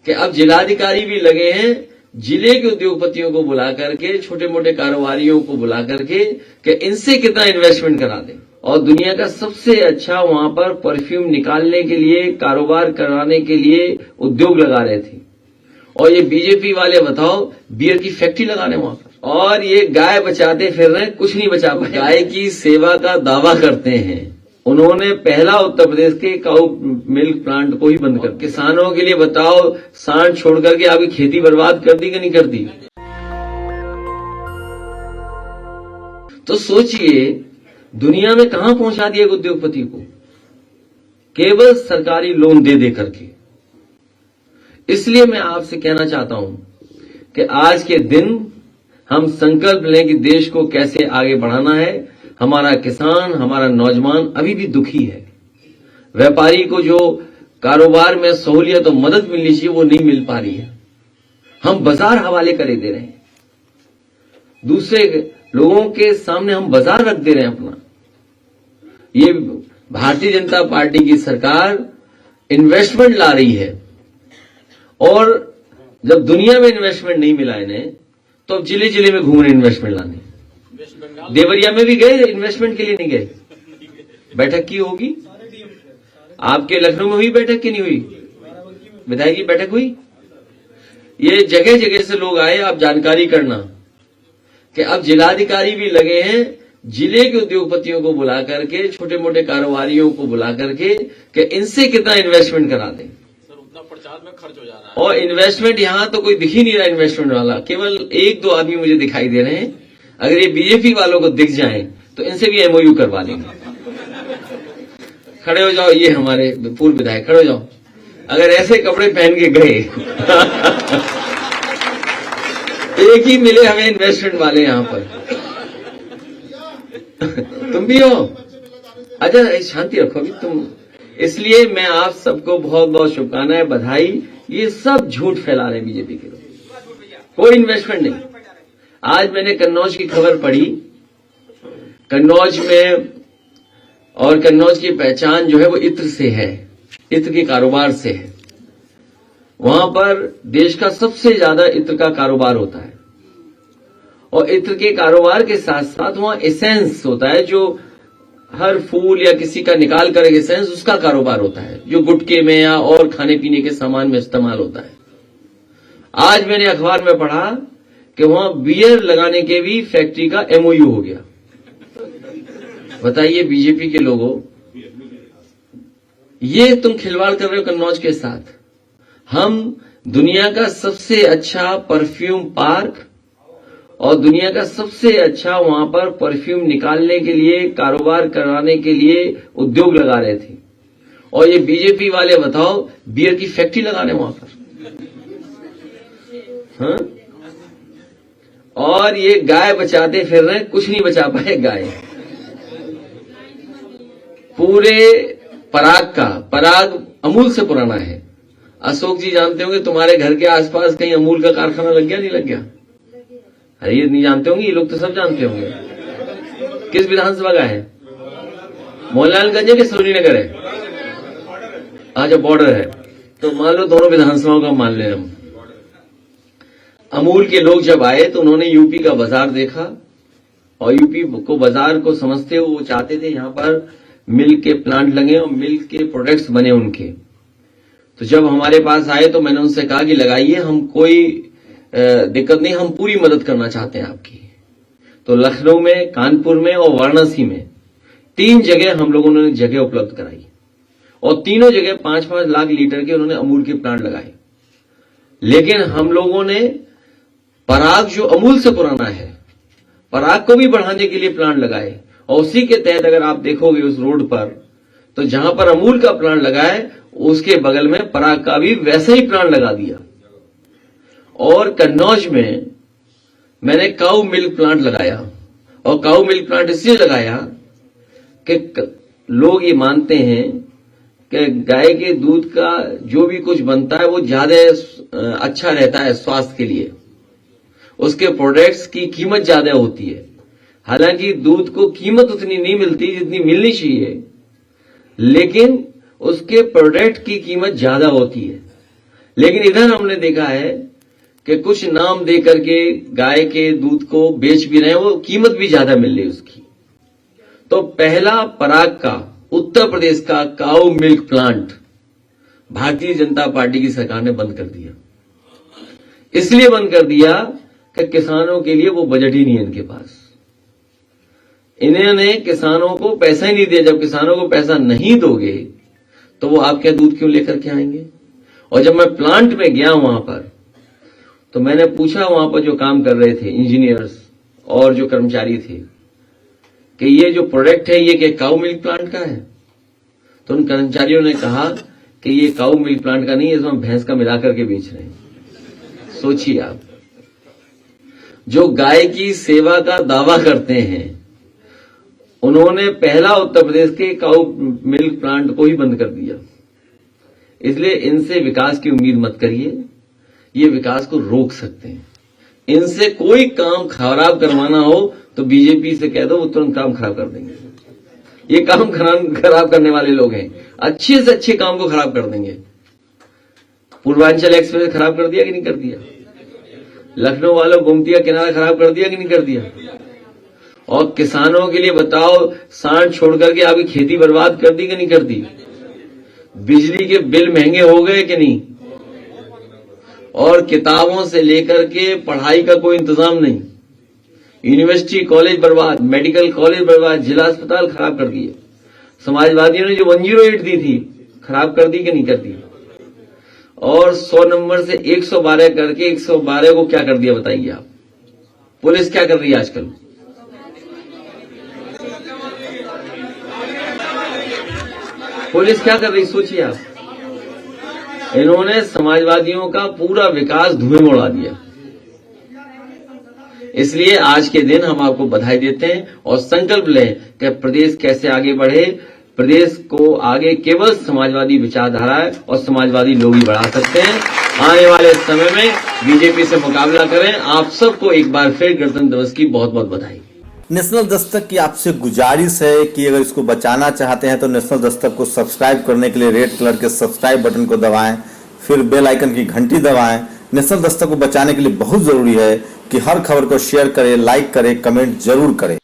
कि अब जिलाधिकारी भी लगे हैं जिले के उद्योगपतियों को बुला करके, छोटे मोटे कारोबारियों को बुला करके कि इनसे कितना इन्वेस्टमेंट करा दें। और दुनिया का सबसे अच्छा वहां पर परफ्यूम निकालने के लिए, कारोबार कराने के लिए उद्योग लगा रहे थे। और ये बीजेपी वाले बताओ बियर की फैक्ट्री लगा रहे हैं वहां पर, और ये गाय बचाते फिर रहे, कुछ नहीं बचा पाए। गाय की सेवा का दावा करते हैं। उन्होंने पहला उत्तर प्रदेश के काऊ मिल्क प्लांट को ही बंद कर, किसानों के लिए बताओ, सांड छोड़ करके आपकी खेती बर्बाद कर दी कि नहीं कर दी। तो सोचिए दुनिया में कहां पहुंचा दिया उद्योगपति को, केवल सरकारी लोन दे दे करके। इसलिए मैं आपसे कहना चाहता हूं कि आज के दिन हम संकल्प लें कि देश को कैसे आगे बढ़ाना है। हमारा किसान, हमारा नौजवान अभी भी दुखी है। व्यापारी को जो कारोबार में सहूलियत और मदद मिलनी चाहिए वो नहीं मिल पा रही है। हम बाजार हवाले करे दे रहे हैं, दूसरे लोगों के सामने हम बाजार रख दे रहे हैं अपना। ये भारतीय जनता पार्टी की सरकार इन्वेस्टमेंट ला रही है, और जब दुनिया में इन्वेस्टमेंट नहीं मिला इन्हें तो अब जिले जिले में घूम रहे इन्वेस्टमेंट लाने। देवरिया में भी गए इन्वेस्टमेंट के लिए, नहीं गए। बैठक की होगी, आपके लखनऊ में हुई बैठक की नहीं हुई, विधायक की बैठक हुई। ये जगह जगह से लोग आए, आप जानकारी करना कि अब जिलाधिकारी भी लगे हैं जिले के उद्योगपतियों को बुला करके, छोटे मोटे कारोबारियों को बुला करके कि इनसे कितना इन्वेस्टमेंट करा दें। प्रचार में खर्च हो जा रहा है। और इन्वेस्टमेंट यहां तो कोई दिख ही नहीं रहा इन्वेस्टमेंट वाला, केवल एक दो आदमी मुझे दिखाई दे रहे हैं। अगर ये बीजेपी वालों को दिख जाएं तो इनसे भी एमओयू करवा देंगे। खड़े हो जाओ, ये हमारे पूर्व विधायक, खड़े हो जाओ। अगर ऐसे कपड़े पहन के गए एक ही मिले हमें इन्वेस्टमेंट वाले यहां पर। तुम भी हो, अच्छा शांति रखो अभी तुम। इसलिए मैं आप सबको बहुत बहुत शुभकामनाएं, बधाई। ये सब झूठ फैला रहे हैं बीजेपी के लोग, कोई इन्वेस्टमेंट नहीं। आज मैंने कन्नौज की खबर पढ़ी, कन्नौज में, और कन्नौज की पहचान जो है वो इत्र से है, इत्र के कारोबार से है। वहां पर देश का सबसे ज्यादा इत्र का कारोबार होता है, और इत्र के कारोबार के साथ साथ वहां एसेंस होता है, जो हर फूल या किसी का निकाल कर एसेंस, उसका कारोबार होता है, जो गुटके में या और खाने पीने के सामान में इस्तेमाल होता है। आज मैंने अखबार में पढ़ा कि वहां बियर लगाने के भी फैक्ट्री का एमओयू हो गया। बताइए बीजेपी के लोगों, ये तुम खिलवाड़ कर रहे हो कन्नौज के साथ। हम दुनिया का सबसे अच्छा परफ्यूम पार्क और दुनिया का सबसे अच्छा वहां पर परफ्यूम निकालने के लिए, कारोबार कराने के लिए उद्योग लगा रहे थे, और ये बीजेपी वाले बताओ बियर की फैक्ट्री लगा रहे वहां पर। हाँ? और ये गाय बचाते फिर रहे, कुछ नहीं बचा पाए गाय। पूरे पराग अमूल से पुराना है। अशोक जी जानते होंगे, तुम्हारे घर के आसपास कहीं अमूल का कारखाना लग गया, नहीं लग गया? अरे ये नहीं जानते होंगे, ये लोग तो सब जानते होंगे। किस विधानसभा का है? मोहनलालगंज है कि श्रीनगर है? अच्छा, बॉर्डर है, तो मान लो दोनों विधानसभाओं का मान ले हम। अमूल के लोग जब आए तो उन्होंने यूपी का बाजार देखा, और यूपी को बाजार को समझते हुए वो चाहते थे यहां पर मिल्क के प्लांट लगे और मिल्क के प्रोडक्ट्स बने उनके। तो जब हमारे पास आए तो मैंने उनसे कहा कि लगाइए, हम कोई दिक्कत नहीं, हम पूरी मदद करना चाहते हैं आपकी। तो लखनऊ में, कानपुर में और वाराणसी में 3 जगह हम लोगों ने जगह उपलब्ध कराई, और तीनों जगह 5-5 लाख लीटर के उन्होंने अमूल के प्लांट लगाए। लेकिन हम लोगों ने पराग, जो अमूल से पुराना है, पराग को भी बढ़ाने के लिए प्लांट लगाए, और उसी के तहत अगर आप देखोगे उस रोड पर, तो जहां पर अमूल का प्लांट लगा है उसके बगल में पराग का भी वैसा ही प्लांट लगा दिया। और कन्नौज में मैंने काऊ मिल्क प्लांट लगाया, और काऊ मिल्क प्लांट इसलिए लगाया कि लोग ये मानते हैं कि गाय के दूध का जो भी कुछ बनता है वो ज्यादा अच्छा रहता है स्वास्थ्य के लिए, उसके प्रोडक्ट्स की कीमत ज्यादा होती है। हालांकि दूध को कीमत उतनी नहीं मिलती जितनी मिलनी चाहिए, लेकिन उसके प्रोडक्ट की कीमत ज्यादा होती है। लेकिन इधर हमने देखा है कि कुछ नाम दे करके गाय के दूध को बेच भी रहे हैं, वो कीमत भी ज्यादा मिल रही है उसकी। तो पहला पराग का उत्तर प्रदेश का काऊ milk plant Bharatiya Janata party की सरकार ने बंद कर दिया। इसलिए बंद कर दिया कि किसानों के लिए वो बजट ही नहीं है इनके पास। इन्होंने किसानों को पैसा ही नहीं दिया। जब किसानों को पैसा नहीं दोगे तो वो आपके दूध क्यों लेकर के आएंगे। और जब मैं प्लांट में गया वहां पर तो मैंने पूछा वहां पर जो काम कर रहे थे इंजीनियर्स और जो कर्मचारी थे कि ये जो प्रोडक्ट है ये क्या काऊ मिल्क प्लांट का है। तो उन कर्मचारियों ने कहा कि ये काऊ मिल्क प्लांट का नहीं है, इसमें भैंस का मिलाकर के बेच रहे हैं। सोचिए आप, जो गाय की सेवा का दावा करते हैं उन्होंने पहला उत्तर प्रदेश के काऊ मिल्क प्लांट को ही बंद कर दिया। इसलिए इनसे विकास की उम्मीद मत करिए, ये विकास को रोक सकते हैं। इनसे कोई काम खराब करवाना हो तो बीजेपी से कह दो, वो तुरंत काम खराब कर देंगे। ये काम खराब करने वाले लोग हैं, अच्छे से अच्छे काम को खराब कर देंगे। पूर्वांचल एक्सप्रेस खराब कर दिया कि नहीं कर दिया। लखनऊ वालों गोमतिया किनारा खराब कर दिया कि नहीं कर दिया। और किसानों के लिए बताओ, सांड छोड़ करके आपकी खेती बर्बाद कर दी कि नहीं कर दी। बिजली के बिल महंगे हो गए कि नहीं। और किताबों से लेकर के पढ़ाई का कोई इंतजाम नहीं। यूनिवर्सिटी कॉलेज बर्बाद, मेडिकल कॉलेज बर्बाद, जिला अस्पताल खराब कर दिए। समाजवादियों ने जो 108 दी थी खराब कर दी कि नहीं कर दी। और 100 नंबर से 112 करके 112 को क्या कर दिया बताइए आप। पुलिस क्या कर रही है आजकल। पुलिस क्या कर रही सोचिए आप। इन्होंने समाजवादियों का पूरा विकास धुएं में उड़ा दिया। इसलिए आज के दिन हम आपको बधाई देते हैं और संकल्प लें कि प्रदेश कैसे आगे बढ़े। प्रदेश को आगे केवल समाजवादी विचारधारा और समाजवादी लोग ही बढ़ा सकते हैं। आने वाले समय में बीजेपी से मुकाबला करें। आप सबको एक बार फिर गणतंत्र दिवस की बहुत बहुत बधाई। नेशनल दस्तक की आपसे गुजारिश है कि अगर इसको बचाना चाहते हैं तो नेशनल दस्तक को सब्सक्राइब करने के लिए रेड कलर के सब्सक्राइब बटन को दबाएं, फिर बेल आइकन की घंटी दबाएं। नेशनल दस्तक को बचाने के लिए बहुत जरूरी है कि हर खबर को शेयर करें, लाइक करें, कमेंट जरूर करें।